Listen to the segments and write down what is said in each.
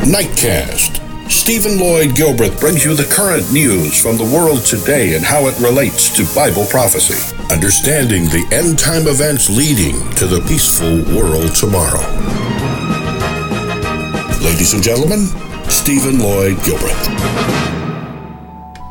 Nightcast. Stephen Lloyd Gilbreth brings you the current news from the world today and how it relates to Bible prophecy. Understanding the end-time events leading to the peaceful world tomorrow. Ladies and gentlemen, Stephen Lloyd Gilbreth.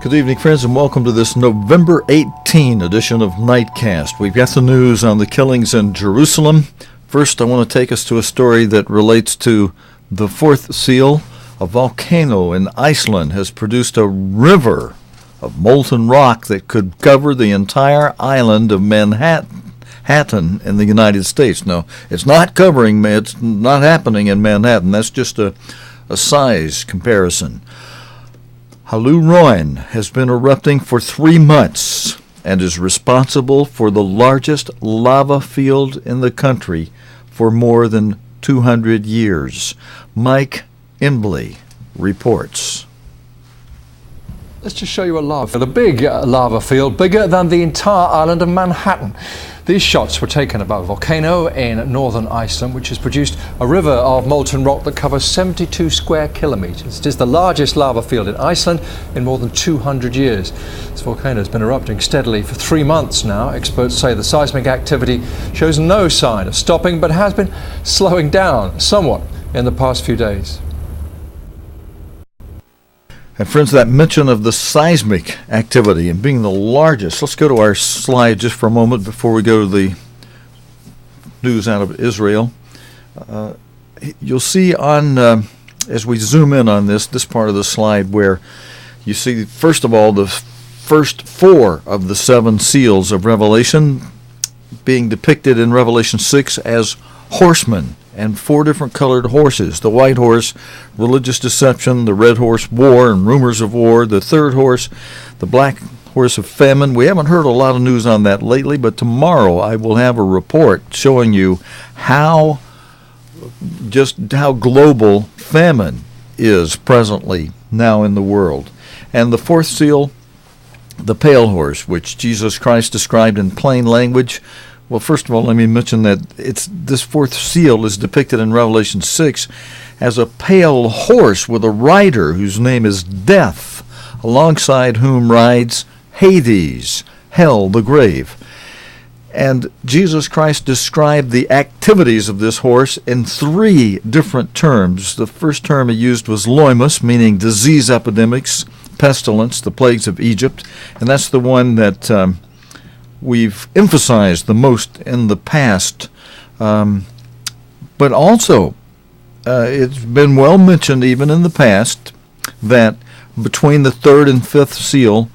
Good evening, friends, and welcome to this November 18 edition of Nightcast. We've got the news on the killings in Jerusalem. First, I want to take us to a story that relates to the fourth seal. A volcano in Iceland has produced a river of molten rock that could cover the entire island of Manhattan in the United States. No, it's not happening in Manhattan. That's just a size comparison. Haluroin has been erupting for 3 months and is responsible for the largest lava field in the country for more than 200 years. Mike Embley reports. Let's just show you a big lava field, bigger than the entire island of Manhattan. These shots were taken above a volcano in northern Iceland, which has produced a river of molten rock that covers 72 square kilometers. It is the largest lava field in Iceland in more than 200 years. This volcano has been erupting steadily for 3 months now. Experts say the seismic activity shows no sign of stopping, but has been slowing down somewhat in the past few days. And friends, that mention of the seismic activity and being the largest, let's go to our slide just for a moment before we go to the news out of Israel. You'll see on, as we zoom in on this part of the slide, where you see, first of all, the first 4 of the 7 seals of Revelation being depicted in Revelation 6 as horsemen, and 4 different colored horses. The white horse, religious deception; the red horse, war and rumors of war; the third horse, the black horse of famine. We haven't heard a lot of news on that lately, but tomorrow I will have a report showing you how global famine is presently now in the world. And the fourth seal, the pale horse, which Jesus Christ described in plain language. Well, first of all, let me mention that this fourth seal is depicted in Revelation 6 as a pale horse with a rider whose name is Death, alongside whom rides Hades, hell, the grave. And Jesus Christ described the activities of this horse in 3 different terms. The first term he used was loimus, meaning disease epidemics, pestilence, the plagues of Egypt, and that's the one that we've emphasized the most in the past, but also it's been well mentioned even in the past that between the 3rd and 5th seal,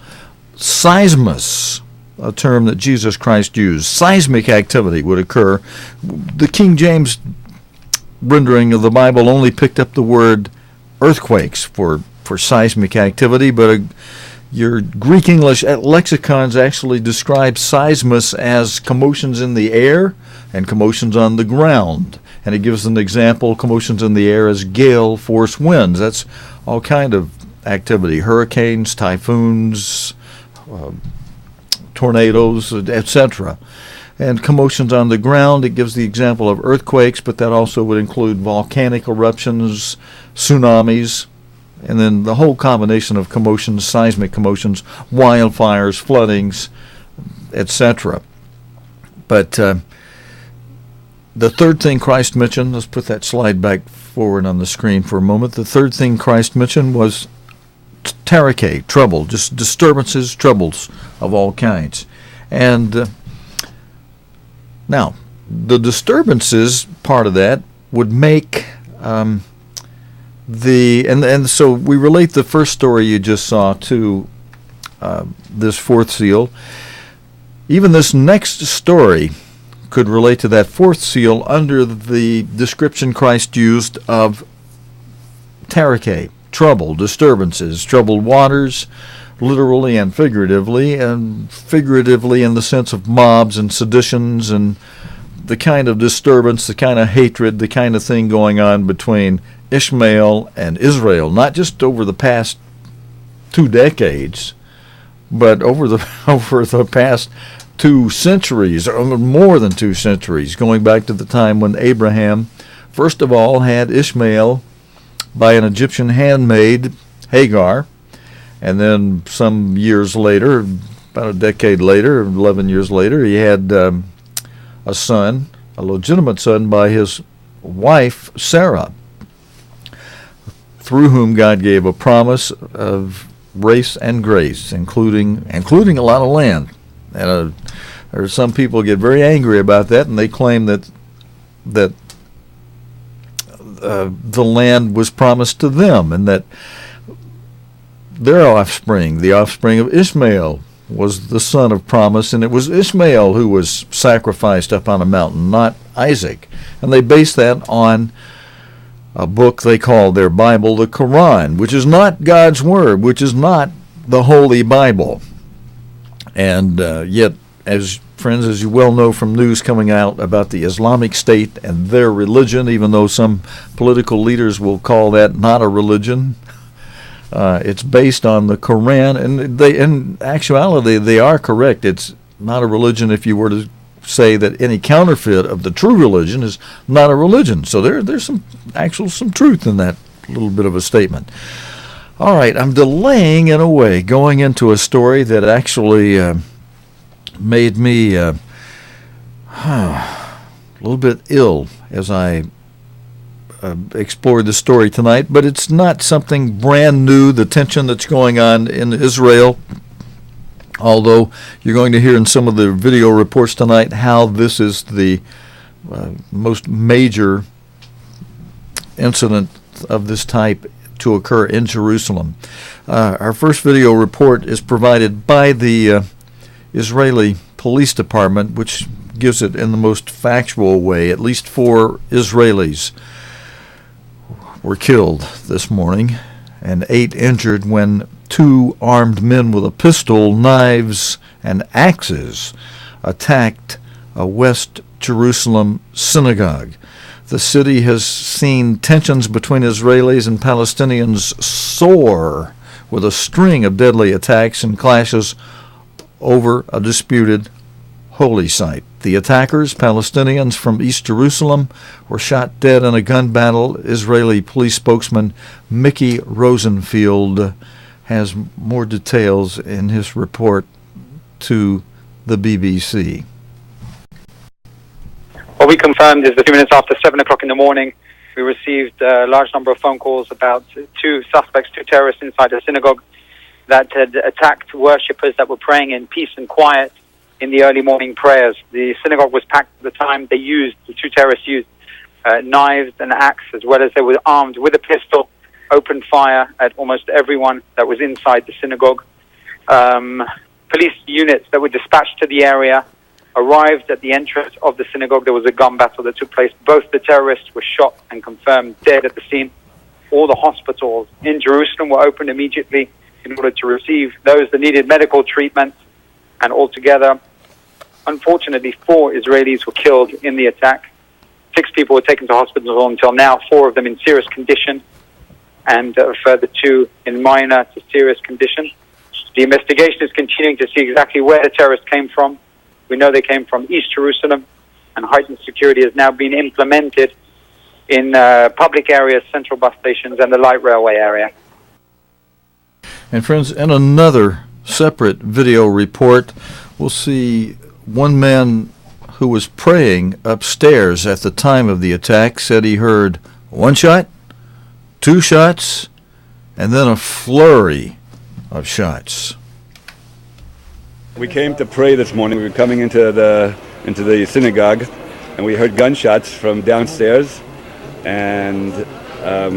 seismus, a term that Jesus Christ used, seismic activity would occur. The King James rendering of the Bible only picked up the word earthquakes for seismic activity, but your Greek English lexicons actually describe seismus as commotions in the air and commotions on the ground. And it gives an example, commotions in the air, as gale force winds. That's all kind of activity, hurricanes, typhoons, tornadoes, etc. And commotions on the ground, it gives the example of earthquakes, but that also would include volcanic eruptions, tsunamis, and then the whole combination of commotions, seismic commotions, wildfires, floodings, etc. But the third thing Christ mentioned, let's put that slide back forward on the screen for a moment. The third thing Christ mentioned was terike, trouble, just disturbances, troubles of all kinds. And now, the disturbances part of that would make so we relate the first story you just saw to this fourth seal. Even this next story could relate to that fourth seal under the description Christ used of terike, trouble, disturbances, troubled waters, literally and figuratively in the sense of mobs and seditions and the kind of disturbance, the kind of hatred, the kind of thing going on between Ishmael and Israel, not just over the past 2 decades, but over the past 2 centuries, or more than 2 centuries, going back to the time when Abraham, first of all, had Ishmael by an Egyptian handmaid, Hagar, and then some years later, about a decade later, 11 years later, he had a son, a legitimate son, by his wife, Sarah, through whom God gave a promise of grace and grace, including a lot of land. And there are some people get very angry about that, and they claim that the land was promised to them, and that their offspring, the offspring of Ishmael, was the son of promise, and it was Ishmael who was sacrificed up on a mountain, not Isaac. And they base that on a book they call their Bible, the Quran, which is not God's Word, which is not the Holy Bible. And yet, as friends, as you well know from news coming out about the Islamic State and their religion, even though some political leaders will call that not a religion, it's based on the Quran, and in actuality, they are correct. It's not a religion if you were to say that any counterfeit of the true religion is not a religion. So there's some truth in that little bit of a statement. All right, I'm delaying in a way, going into a story that actually made me a little bit ill as I explored the story tonight, but it's not something brand new, the tension that's going on in Israel, although you're going to hear in some of the video reports tonight how this is the most major incident of this type to occur in Jerusalem. Our first video report is provided by the Israeli Police Department, which gives it in the most factual way. At least 4 Israelis were killed this morning and 8 injured when 2 armed men with a pistol, knives, and axes attacked a West Jerusalem synagogue. The city has seen tensions between Israelis and Palestinians soar with a string of deadly attacks and clashes over a disputed holy site. The attackers, Palestinians from East Jerusalem, were shot dead in a gun battle. Israeli police spokesman Mickey Rosenfield has more details in his report to the BBC. What we confirmed is that 2 minutes after 7 o'clock in the morning, we received a large number of phone calls about 2 suspects, 2 terrorists inside a synagogue that had attacked worshippers that were praying in peace and quiet in the early morning prayers. The synagogue was packed at the time. The 2 terrorists used knives and axe, as well as they were armed with a pistol, opened fire at almost everyone that was inside the synagogue. Police units that were dispatched to the area arrived at the entrance of the synagogue. There was a gun battle that took place. Both the terrorists were shot and confirmed dead at the scene. All the hospitals in Jerusalem were opened immediately in order to receive those that needed medical treatment. And altogether, unfortunately, 4 Israelis were killed in the attack. 6 people were taken to hospital until now, 4 of them in serious condition, and a further 2 in minor to serious condition. The investigation is continuing to see exactly where the terrorists came from. We know they came from East Jerusalem, and heightened security has now been implemented in public areas, central bus stations, and the light railway area. And friends, in another separate video report, we'll see one man who was praying upstairs at the time of the attack said he heard 1 shot, 2 shots, and then a flurry of shots. We came to pray this morning. We were coming into the synagogue, and we heard gunshots from downstairs, and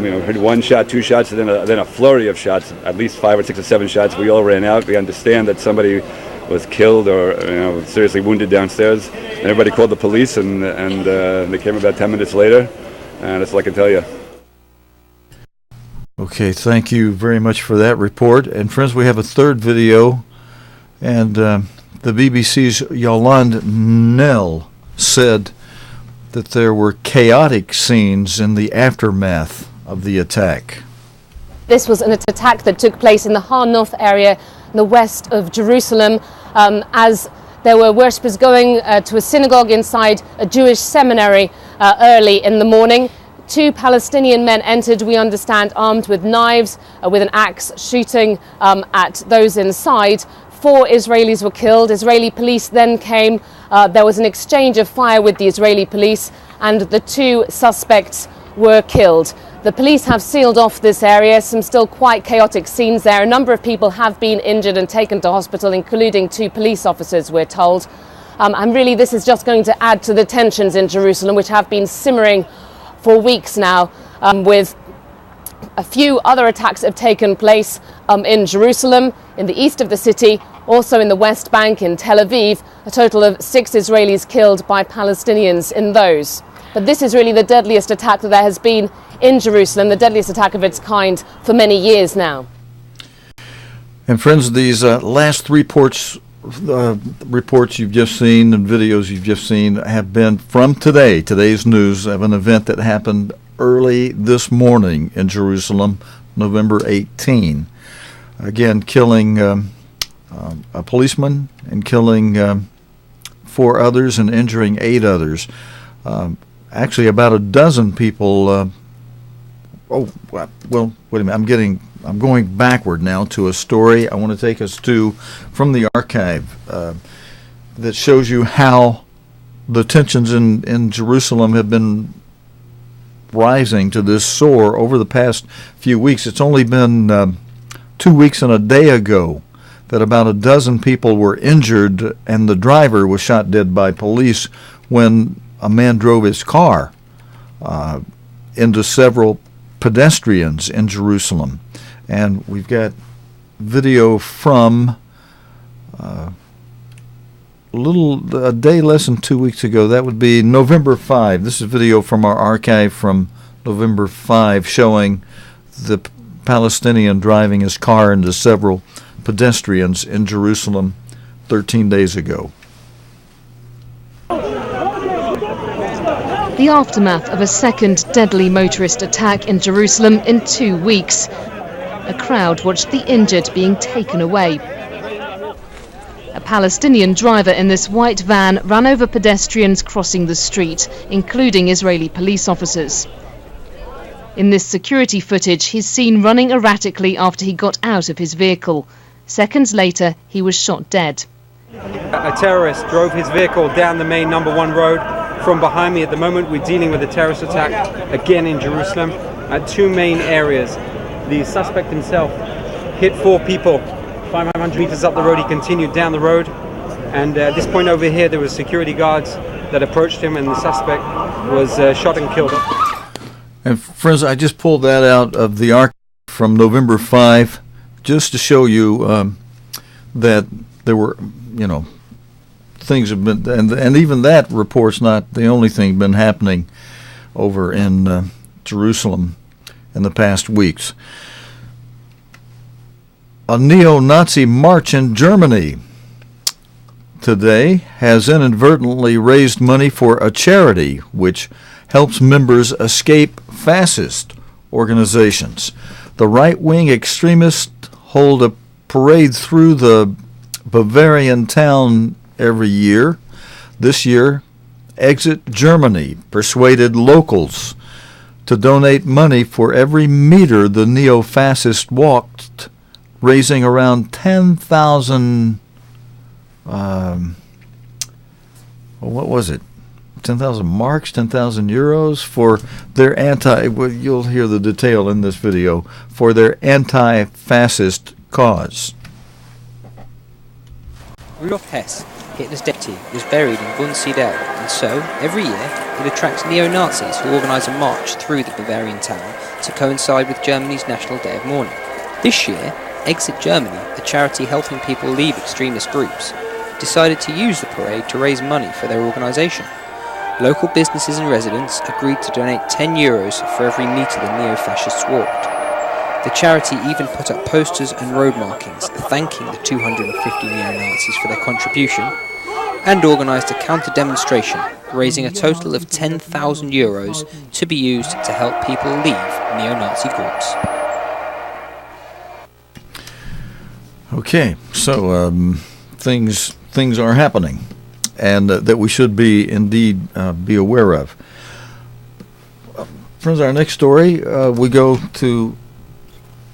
we heard 1 shot, 2 shots, and then a flurry of shots, at least 5 or 6 or 7 shots. We all ran out. We understand that somebody was killed or seriously wounded downstairs. And everybody called the police, and they came about 10 minutes later, and that's all I can tell you. Okay, thank you very much for that report. And friends, we have a third video, and the BBC's Yolande Nell said that there were chaotic scenes in the aftermath of the attack. This was an attack that took place in the Har Nof area in the west of Jerusalem, as there were worshippers going to a synagogue inside a Jewish seminary early in the morning. 2 Palestinian men entered, we understand, armed with knives, with an axe, shooting at those inside. 4 Israelis were killed. Israeli police then came. There was an exchange of fire with the Israeli police, and the 2 suspects were killed. The police have sealed off this area. Some still quite chaotic scenes there. A number of people have been injured and taken to hospital, including 2 police officers, we're told. And really, this is just going to add to the tensions in Jerusalem, which have been simmering for weeks now, with a few other attacks that have taken place in Jerusalem, in the east of the city, also in the West Bank, in Tel Aviv. A total of 6 Israelis killed by Palestinians in those. But this is really the deadliest attack that there has been in Jerusalem, the deadliest attack of its kind for many years now. And friends, these last 3 reports you've just seen and videos you've just seen have been from today's news of an event that happened early this morning in Jerusalem, November 18. Again, killing a policeman and killing 4 others and injuring 8 others. Actually, about a dozen people. Well, wait a minute. I'm going backward now to a story I want to take us to from the archive that shows you how the tensions in Jerusalem have been rising to this soar over the past few weeks. It's only been 2 weeks and a day ago that about a dozen people were injured and the driver was shot dead by police when a man drove his car into several pedestrians in Jerusalem. And we've got video from a day less than 2 weeks ago. That would be November 5. This is video from our archive from November 5 showing the Palestinian driving his car into several pedestrians in Jerusalem 13 days ago. The aftermath of a second deadly motorist attack in Jerusalem in 2 weeks. A crowd watched the injured being taken away. A Palestinian driver in this white van ran over pedestrians crossing the street, including Israeli police officers. In this security footage, he's seen running erratically after he got out of his vehicle. Seconds later, he was shot dead. A terrorist drove his vehicle down the main number 1 road. From behind me at the moment, we're dealing with a terrorist attack again in Jerusalem at 2 main areas. The suspect himself hit 4 people. 500 meters up the road, he continued down the road. And at this point over here, there were security guards that approached him, and the suspect was shot and killed. And friends, I just pulled that out of the archive from November 5, just to show you that there were, things have been, and even that report's not the only thing been happening over in Jerusalem in the past weeks. A neo-Nazi march in Germany today has inadvertently raised money for a charity which helps members escape fascist organizations. The right-wing extremists hold a parade through the Bavarian town every year. This year, Exit Germany persuaded locals to donate money for every meter the neo-fascists walked, raising around 10,000, what was it? 10,000 marks, 10,000 euros for their you'll hear the detail in this video, for their anti-fascist cause. Rudolf Hess, Hitler's deputy, was buried in Wunsiedel, and so, every year, it attracts neo-Nazis who organise a march through the Bavarian town to coincide with Germany's National Day of Mourning. This year, Exit Germany, a charity helping people leave extremist groups, decided to use the parade to raise money for their organisation. Local businesses and residents agreed to donate 10 euros for every metre the neo-fascists walked. The charity even put up posters and road markings thanking the 250 neo-Nazis for their contribution, and organised a counter-demonstration, raising a total of 10,000 euros to be used to help people leave neo-Nazi groups. Okay, so things are happening, and that we should be indeed be aware of. Friends, our next story, we go to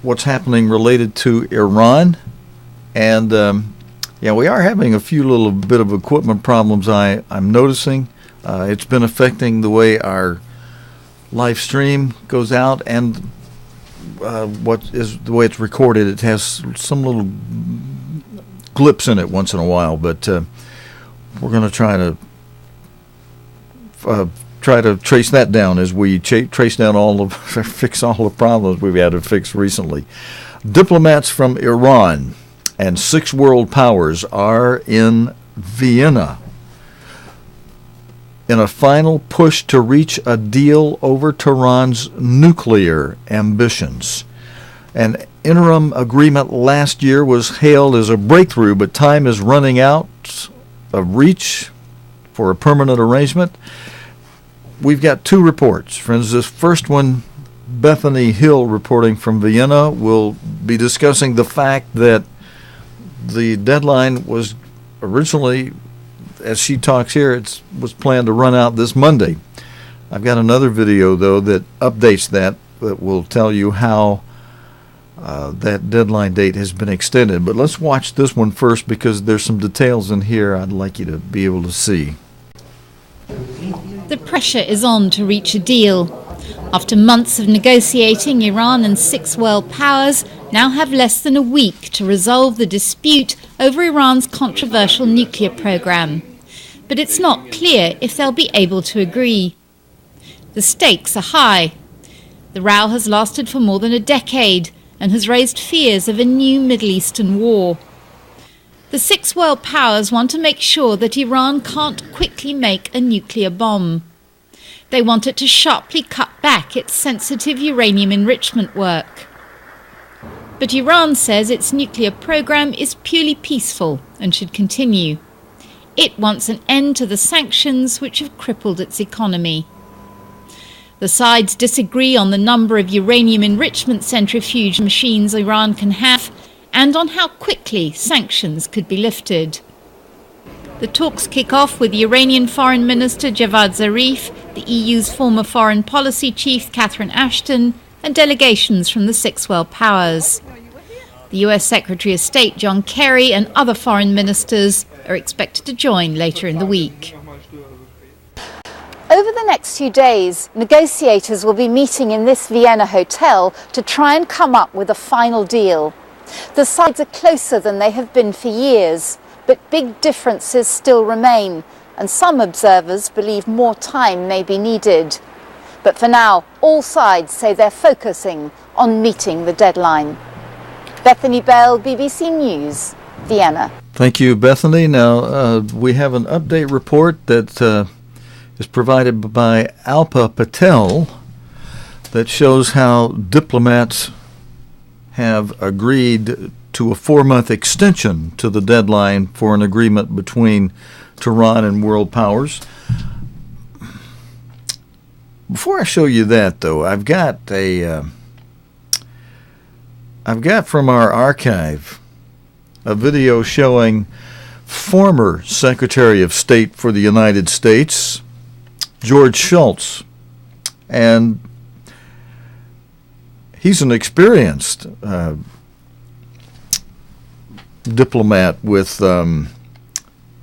what's happening related to Iran. And, we are having a few little bit of equipment problems I'm noticing. It's been affecting the way our live stream goes out and what is the way it's recorded. It has some little blips in it once in a while, but we're going to try to trace that down as we trace down fix all the problems we've had to fix recently. Diplomats from Iran and 6 world powers are in Vienna in a final push to reach a deal over Tehran's nuclear ambitions. An interim agreement last year was hailed as a breakthrough, but time is running out of reach for a permanent arrangement. We've got 2 reports. Friends, this first one, Bethany Hill reporting from Vienna, will be discussing the fact that the deadline was originally, as she talks here, it was planned to run out this Monday. I've got another video, though, that updates that will tell you how that deadline date has been extended. But let's watch this one first because there's some details in here I'd like you to be able to see. The pressure is on to reach a deal. After months of negotiating, Iran and 6 world powers now have less than a week to resolve the dispute over Iran's controversial nuclear program. But it's not clear if they'll be able to agree. The stakes are high. The row has lasted for more than a decade and has raised fears of a new Middle Eastern war. The 6 world powers want to make sure that Iran can't quickly make a nuclear bomb. They want it to sharply cut back its sensitive uranium enrichment work. But Iran says its nuclear program is purely peaceful and should continue. It wants an end to the sanctions which have crippled its economy. The sides disagree on the number of uranium enrichment centrifuge machines Iran can have and on how quickly sanctions could be lifted. The talks kick off with Iranian Foreign Minister Javad Zarif, the EU's former foreign policy chief Catherine Ashton, and delegations from the 6 world powers. The US Secretary of State John Kerry and other foreign ministers are expected to join later in the week. Over the next few days, negotiators will be meeting in this Vienna hotel to try and come up with a final deal. The sides are closer than they have been for years, but big differences still remain, and some observers believe more time may be needed. But for now, all sides say they're focusing on meeting the deadline. Bethany Bell, BBC News, Vienna. Thank you, Bethany. Now, we have an update report that is provided by Alpa Patel that shows how diplomats have agreed to a 4-month extension to the deadline for an agreement between Tehran and world powers. Before I show you that, though, I've got from our archive a video showing former Secretary of State for the United States, George Schultz, and he's an experienced diplomat with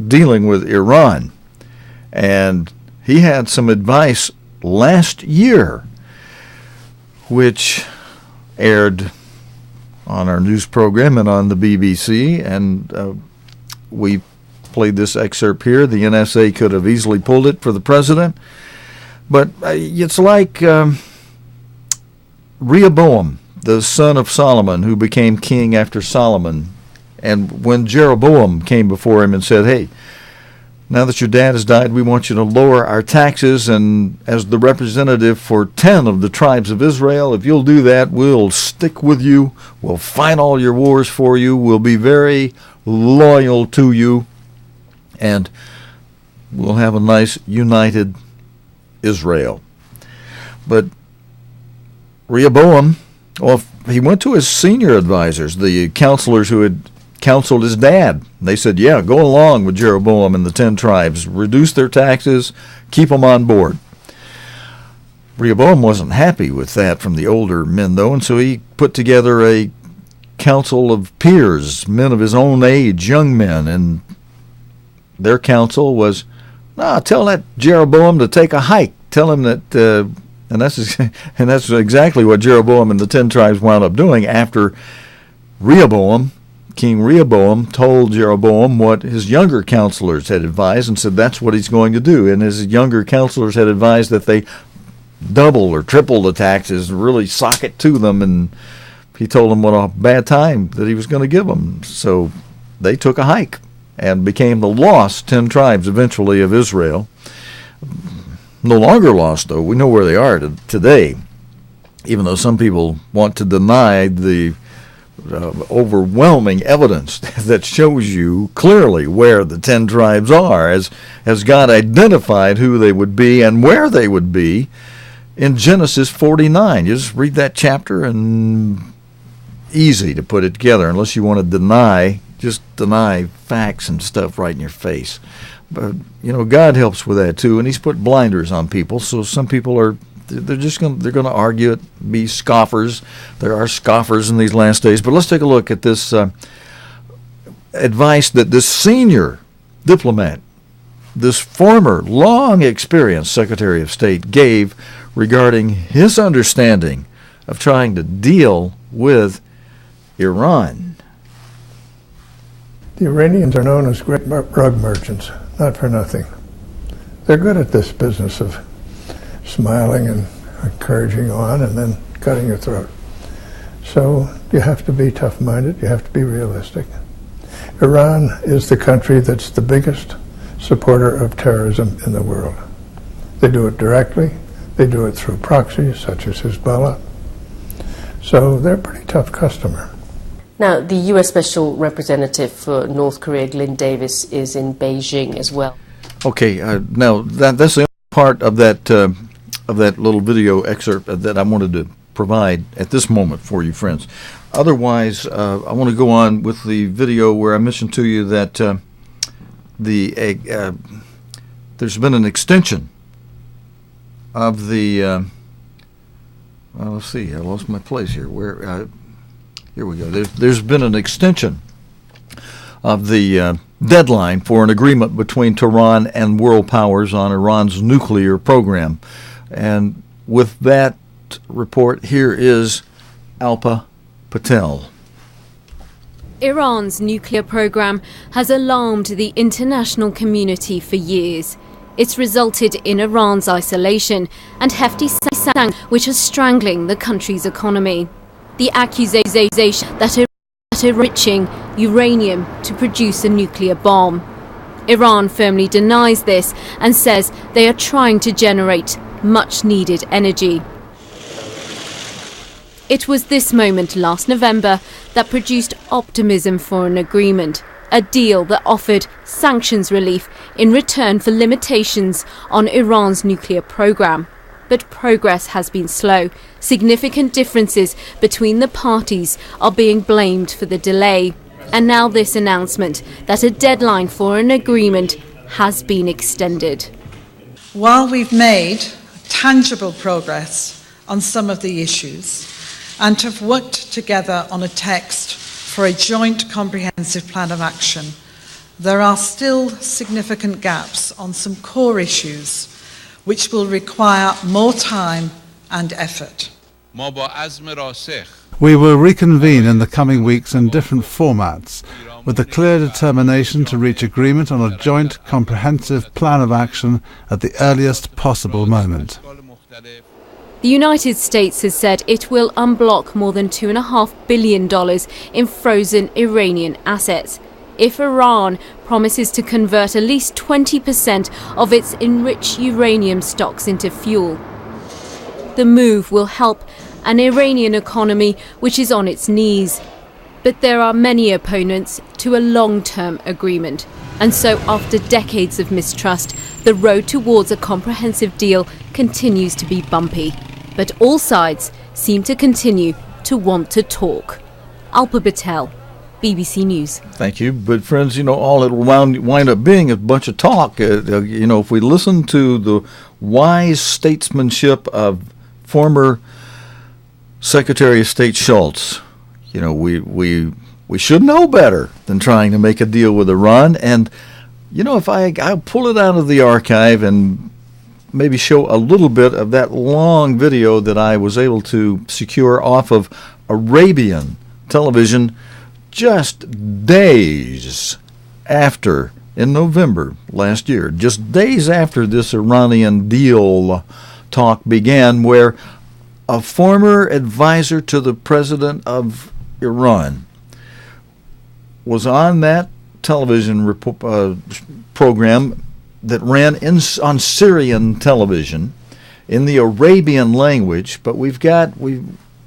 dealing with Iran, and he had some advice last year which aired on our news program and on the BBC, and we played this excerpt here. The NSA could have easily pulled it for the president, but it's like Rehoboam, the son of Solomon, who became king after Solomon. And when Jeroboam came before him and said, hey, now that your dad has died, we want you to lower our taxes, and as the representative for 10 of the tribes of Israel, if you'll do that, we'll stick with you, we'll fight all your wars for you, we'll be very loyal to you, and we'll have a nice united Israel. But Rehoboam, well, he went to his senior advisors, the counselors who had counseled his dad. They said, yeah, go along with Jeroboam and the 10 tribes, reduce their taxes, keep them on board. Rehoboam wasn't happy with that from the older men, though, and so he put together a council of peers, men of his own age, young men, and their counsel was, tell that Jeroboam to take a hike. Tell him that, and that's exactly what Jeroboam and the 10 tribes wound up doing after King Rehoboam told Jeroboam what his younger counselors had advised and said that's what he's going to do. And his younger counselors had advised that they double or triple the taxes, really sock it to them, and he told them what a bad time that he was going to give them. So they took a hike and became the lost 10 tribes eventually of Israel. No longer lost, though. We know where they are today, even though some people want to deny the overwhelming evidence that shows you clearly where the 10 tribes are, as God identified who they would be and where they would be in Genesis 49. You just read that chapter and easy to put it together, unless you want to deny facts and stuff right in your face. But God helps with that too, and He's put blinders on people. So some people they're going to argue it, be scoffers. There are scoffers in these last days. But let's take a look at this advice that this senior diplomat, this former long experienced Secretary of State, gave regarding his understanding of trying to deal with Iran. The Iranians are known as great drug merchants, not for nothing. They're good at this business of smiling and encouraging on and then cutting your throat. So you have to be tough-minded, you have to be realistic. Iran is the country that's the biggest supporter of terrorism in the world. They do it directly, they do it through proxies such as Hezbollah. So they're a pretty tough customer. Now, the U.S. Special Representative for North Korea, Glenn Davis, is in Beijing as well. Okay, now that's the only part of that little video excerpt that I wanted to provide at this moment for you, friends. Otherwise, I want to go on with the video where I mentioned to you that there's been an extension of the. Let's see, I lost my place here. Here we go. There's been an extension of the deadline for an agreement between Tehran and world powers on Iran's nuclear program. And with that report, here is Alpa Patel. Iran's nuclear program has alarmed the international community for years. It's resulted in Iran's isolation and hefty sanctions, which are strangling the country's economy. The accusation that Iran is enriching uranium to produce a nuclear bomb. Iran firmly denies this and says they are trying to generate much-needed energy. It was this moment last November that produced optimism for an agreement, a deal that offered sanctions relief in return for limitations on Iran's nuclear program. But progress has been slow. Significant differences between the parties are being blamed for the delay. And now this announcement that a deadline for an agreement has been extended. While we've made tangible progress on some of the issues and have worked together on a text for a joint comprehensive plan of action, there are still significant gaps on some core issues which will require more time and effort. We will reconvene in the coming weeks in different formats, with a clear determination to reach agreement on a joint comprehensive plan of action at the earliest possible moment. The United States has said it will unblock more than $2.5 billion in frozen Iranian assets if Iran promises to convert at least 20% of its enriched uranium stocks into fuel. The move will help an Iranian economy which is on its knees. But there are many opponents to a long-term agreement. And so after decades of mistrust, the road towards a comprehensive deal continues to be bumpy. But all sides seem to continue to want to talk. Alpa Patel, BBC News. Thank you. But friends, all it'll wind up being is a bunch of talk. If we listen to the wise statesmanship of former Secretary of State Schultz, we should know better than trying to make a deal with Iran. And, if I'll pull it out of the archive and maybe show a little bit of that long video that I was able to secure off of Arabian television just days after, in November last year, just days after this Iranian deal talk began, where a former advisor to the president of Iran was on that television program that ran on Syrian television in the Arabian language, but we've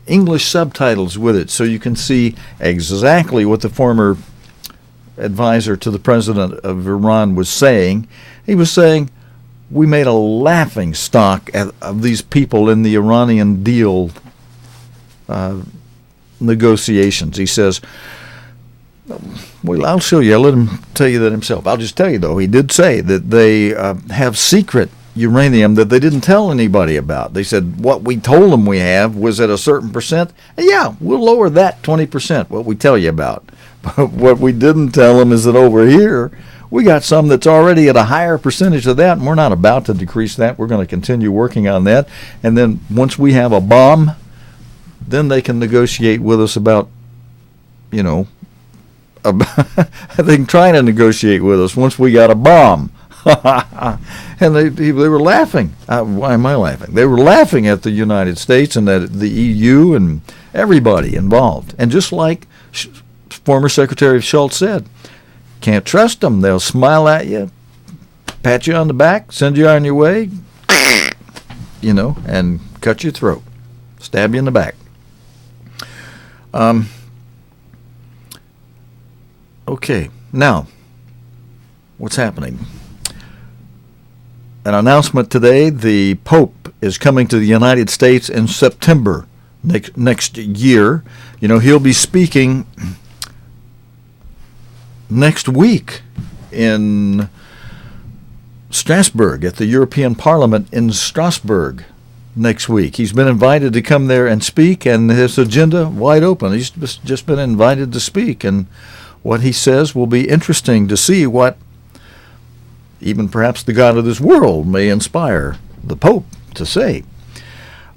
English subtitles with it, so you can see exactly what the former advisor to the president of Iran was saying. He was saying, we made a laughing stock of these people in the Iranian deal negotiations. He says, well, I'll show you. I'll let him tell you that himself. I'll just tell you, though, he did say that they have secret uranium that they didn't tell anybody about. They said what we told them we have was at a certain percent. And yeah, we'll lower that 20%, what we tell you about. But what we didn't tell them is that over here, we got some that's already at a higher percentage of that, and we're not about to decrease that. We're going to continue working on that. And then once we have a bomb, then they can negotiate with us about, they can try to negotiate with us once we got a bomb. And they were laughing. Why am I laughing? They were laughing at the United States and at the EU and everybody involved. And just like former Secretary Schultz said, can't trust them. They'll smile at you, pat you on the back, send you on your way, and cut your throat, stab you in the back. Okay, now, what's happening? An announcement today, the Pope is coming to the United States in September next year. He'll be speaking next week in Strasbourg at the European Parliament in Strasbourg next week. He's been invited to come there and speak, and his agenda wide open. He's just been invited to speak, and what he says will be interesting to see what even perhaps the God of this world may inspire the Pope to say.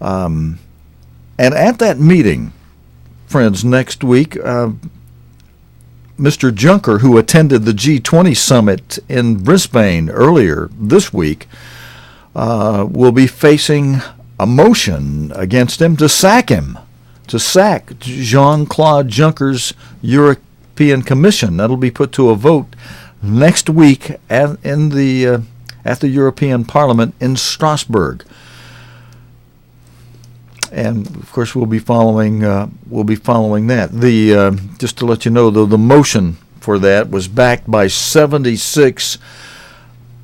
And at that meeting, friends, next week, Mr. Juncker, who attended the G20 summit in Brisbane earlier this week, will be facing a motion against him to sack Jean-Claude Juncker's European Commission. That'll be put to a vote next week at the European Parliament in Strasbourg. And of course, we'll be following that. Just to let you know, though, the motion for that was backed by 76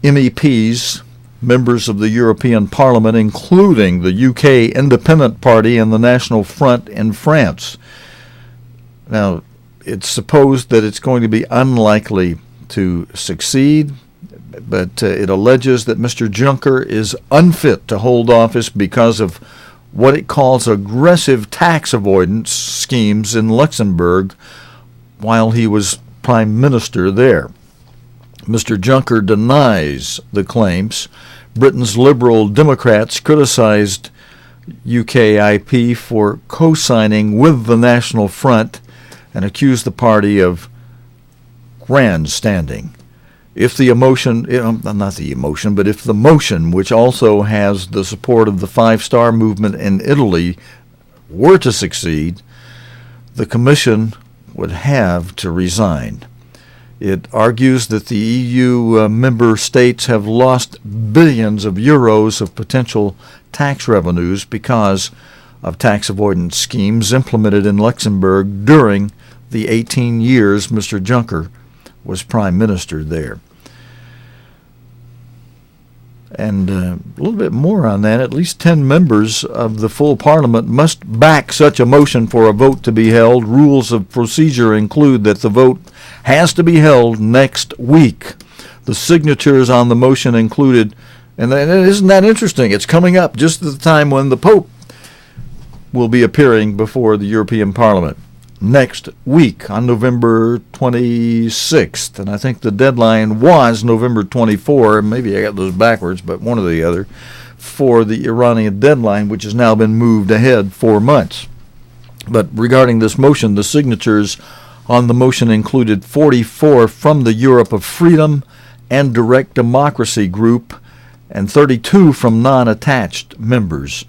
MEPs, members of the European Parliament, including the UK Independent Party and the National Front in France. Now, it's supposed that it's going to be unlikely to succeed, but it alleges that Mr. Juncker is unfit to hold office because of what it calls aggressive tax avoidance schemes in Luxembourg while he was prime minister there. Mr. Juncker denies the claims. Britain's Liberal Democrats criticized UKIP for co-signing with the National Front and accused the party of grandstanding. If the motion, which also has the support of the Five Star Movement in Italy, were to succeed, the Commission would have to resign. It argues that the EU member states have lost billions of euros of potential tax revenues because of tax avoidance schemes implemented in Luxembourg during the 18 years Mr. Juncker was prime minister there. And a little bit more on that. At least 10 members of the full parliament must back such a motion for a vote to be held. Rules of procedure include that the vote has to be held next week. The signatures on the motion included, and isn't that interesting? It's coming up just at the time when the Pope will be appearing before the European Parliament next week on November 26th. And I think the deadline was November 24. Maybe I got those backwards, but one or the other, for the Iranian deadline, which has now been moved ahead 4 months. But regarding this motion, the signatures on the motion included 44 from the Europe of Freedom and Direct Democracy group and 32 from non-attached members.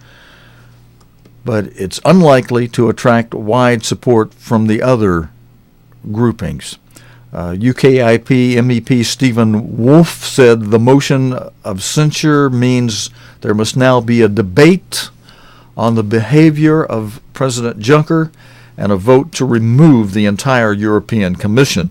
But it's unlikely to attract wide support from the other groupings. UKIP MEP Stephen Wolfe said the motion of censure means there must now be a debate on the behavior of President Juncker and a vote to remove the entire European Commission.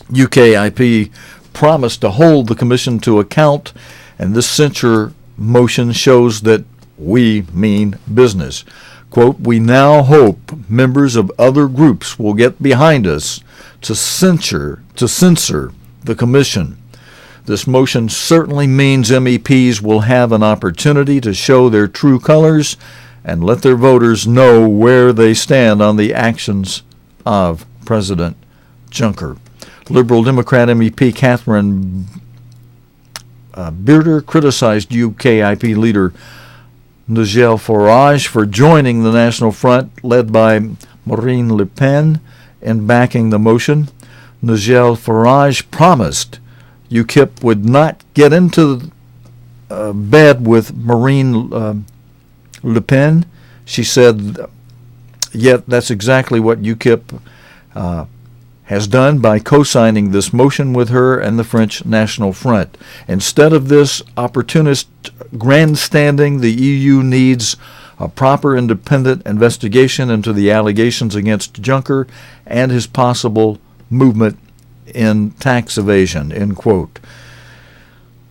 UKIP promised to hold the Commission to account, and this censure motion shows that we mean business. Quote, we now hope members of other groups will get behind us to censor the Commission. This motion certainly means MEPs will have an opportunity to show their true colors and let their voters know where they stand on the actions of President Juncker. Liberal Democrat MEP Catherine Bearder criticized UKIP leader Nigel Farage for joining the National Front led by Marine Le Pen in backing the motion. Nigel Farage promised UKIP would not get into bed with Marine Le Pen. She said, yet that's exactly what UKIP has done by co-signing this motion with her and the French National Front. Instead of this opportunist grandstanding, the EU needs a proper independent investigation into the allegations against Juncker and his possible movement in tax evasion, end quote.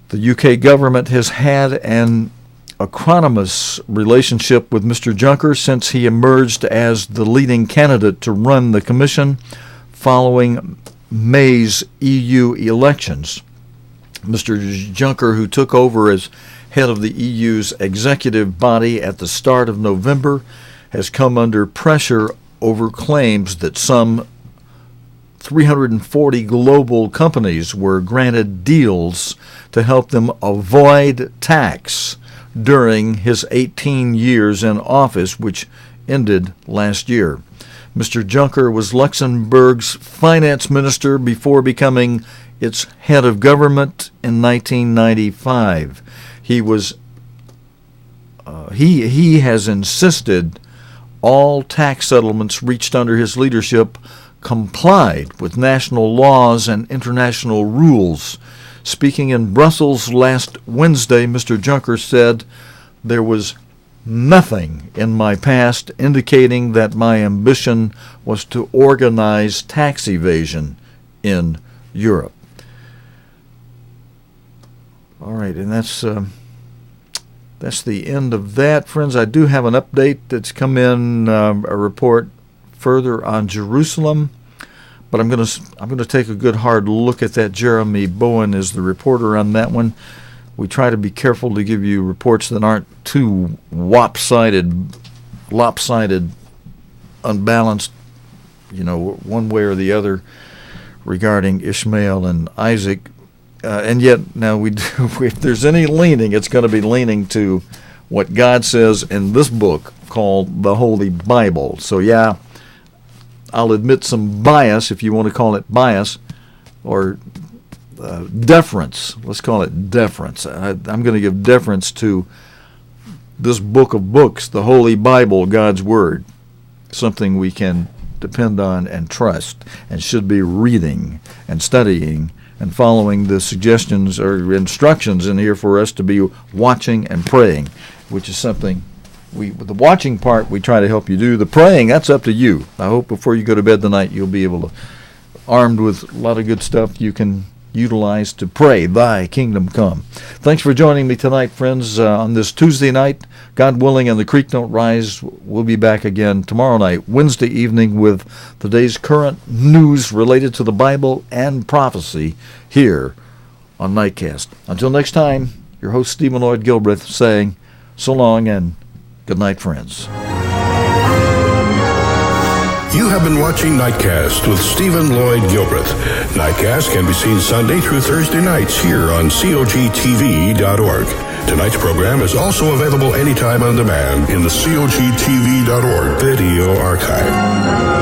The UK government has had an acrimonious relationship with Mr. Juncker since he emerged as the leading candidate to run the Commission following May's EU elections. Mr. Juncker, who took over as head of the EU's executive body at the start of November, has come under pressure over claims that some 340 global companies were granted deals to help them avoid tax during his 18 years in office, which ended last year. Mr. Juncker was Luxembourg's finance minister before becoming its head of government in 1995. He has insisted all tax settlements reached under his leadership complied with national laws and international rules. Speaking in Brussels last Wednesday, Mr. Juncker said, there was nothing in my past indicating that my ambition was to organize tax evasion in Europe. All right, and that's the end of that. Friends, I do have an update that's come in, a report further on Jerusalem, but I'm going to take a good hard look at that. Jeremy Bowen is the reporter on that one. We try to be careful to give you reports that aren't too lopsided, unbalanced, one way or the other regarding Ishmael and Isaac. And yet, now if there's any leaning, it's going to be leaning to what God says in this book called the Holy Bible. So yeah, I'll admit some bias, if you want to call it bias, or deference. Let's call it deference. I'm going to give deference to this book of books, the Holy Bible, God's Word, something we can depend on and trust and should be reading and studying and following the suggestions or instructions in here for us to be watching and praying, which is something with the watching part we try to help you do. The praying, that's up to you. I hope before you go to bed tonight you'll be able to, armed with a lot of good stuff, you can utilized to pray, Thy kingdom come. Thanks for joining me tonight, friends, on this Tuesday night. God willing, and the creek don't rise. We'll be back again tomorrow night, Wednesday evening, with the day's current news related to the Bible and prophecy here on Nightcast. Until next time, your host Stephen Lloyd Gilbreth saying so long and good night, friends. You have been watching Nightcast with Stephen Lloyd Gilbreth. Nightcast can be seen Sunday through Thursday nights here on cogtv.org. Tonight's program is also available anytime on demand in the cogtv.org video archive.